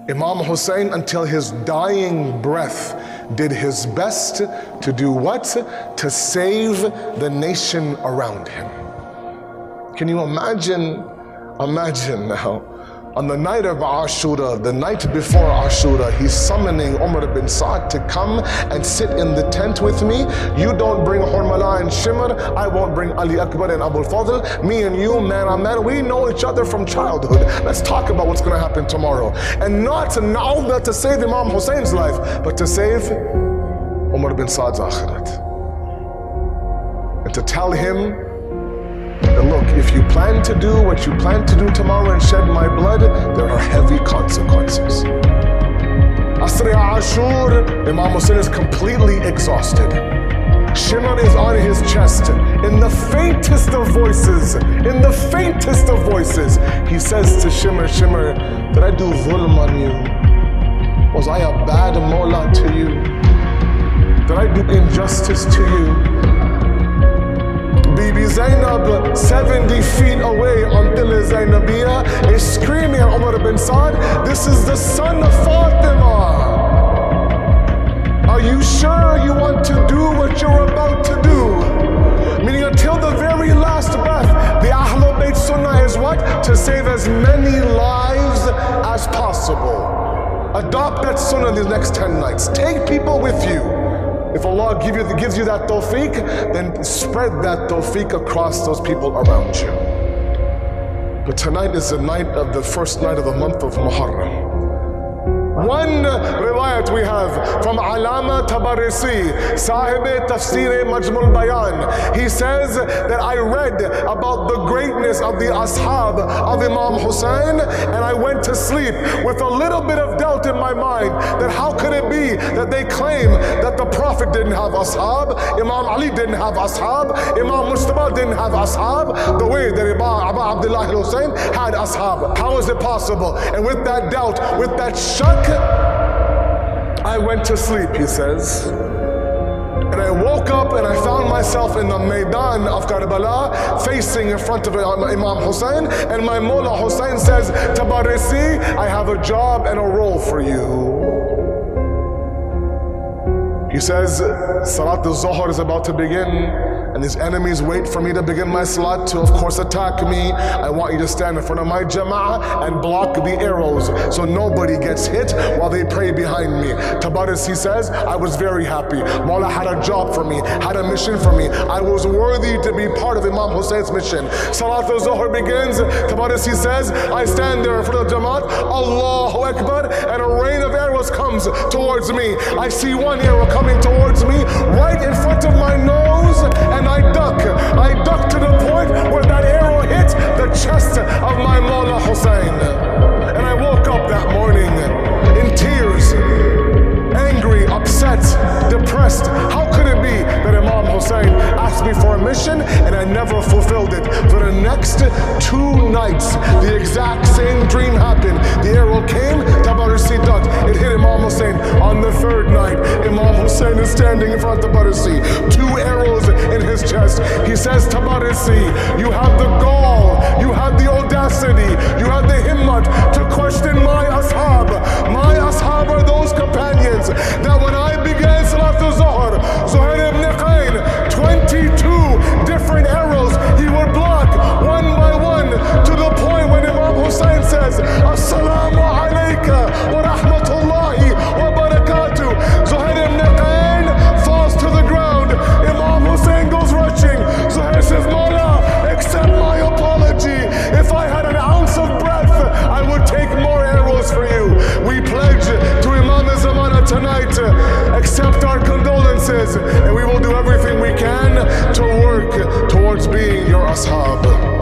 Imam Hussain, until his dying breath, did his best to do what? To save the nation around him. Can you imagine now, on the night of Ashura, the night before Ashura, he's summoning Umar bin Sa'd to come and sit in the tent with me. You don't bring Hurmala and Shimr, I won't bring Ali Akbar and Abu al-Fadl. Me and you, man on man, we know each other from childhood. Let's talk about what's going to happen tomorrow. And not to save Imam Hussein's life, but to save Umar bin Sa'd's akhirat. And to tell him, and look, if you plan to do what you plan to do tomorrow and shed my blood, there are heavy consequences. Asri Ashur, Imam Hussain is completely exhausted. Shimr is on his chest. In the faintest of voices, he says to Shimr, Shimr, did I do dhulm on you? Was I a bad mawla to you? Did I do injustice to you? Bibi Zainab, 70 feet away on Dil Zainabiyya, is screaming at Umar bin Sa'd, this is the son of Fatima. Are you sure you want to do what you're about to do? Meaning until the very last breath, the Ahlul Bayt Sunnah is what? To save as many lives as possible. Adopt that Sunnah these next 10 nights. Take people with you. If Allah gives you that tawfiq, then spread that tawfiq across those people around you. But tonight is the night of the first night of the month of Muharram. One riwayat we have from Alama Tabarisi, Sahib Tafsir Majmul Bayan. He says that I read about the greatness of the ashab of Imam Hussain, and I went to sleep with a little bit of doubt in my mind that how could it be that they claim that the Prophet didn't have ashab, Imam Ali didn't have ashab, Imam Mustafa didn't have ashab, the way that Abu Abdullah al-Hussein had ashab. How is it possible? And with that doubt, with that shak, I went to sleep, he says. And I woke up and I found myself in the Maidan of Kabala, facing in front of Imam Hussain, and my Mullah Hussain says, Tabarisi, I have a job and a role for you. He says, Salat al-Zuhr is about to begin, and these enemies wait for me to begin my salat to, of course, attack me. I want you to stand in front of my jama'ah and block the arrows so nobody gets hit while they pray behind me. Tabarisi says, I was very happy. Mawla had a job for me, had a mission for me. I was worthy to be part of Imam Hussein's mission. Salat al-Zuhr begins. Tabarisi says, I stand there in front of the jama'at, Allahu Akbar, and a rain of arrows comes towards me. I see one arrow coming towards me right in front of my nose, and I duck to the point where that arrow hit the chest of my Mawla Hussain. And I woke up that morning in tears, angry, upset, depressed. How could it be that Imam Hussain asked me for a mission and I never fulfilled it? For the next 2 nights, the exact same dream happened. The arrow came, Tabarisi ducked, it hit Imam Hussain. On the 3rd night, Imam Hussain is standing in front of Tabarisi, 2 arrows in his chest. He says, Tabarisi, you have the gall, you have the audacity, you have the himmat to question my ashab. My ashab are those companions that when I began Salat al-Zuhr, Zuhair ibn Qayn, 22 different arrows he would block one by one, to the point when Imam Hussain says, Assalamu alayka wa rahmatullahi wa barakatuh. Zuhair ibn Qayn falls to the ground. Imam Hussain goes rushing. Zuhair says, Mawla, accept my apology. If I had an ounce of breath, I would take more arrows for you. We pledge to Imam Zamana tonight, accept our condolences, and we will do everything we can to work towards being your ashab.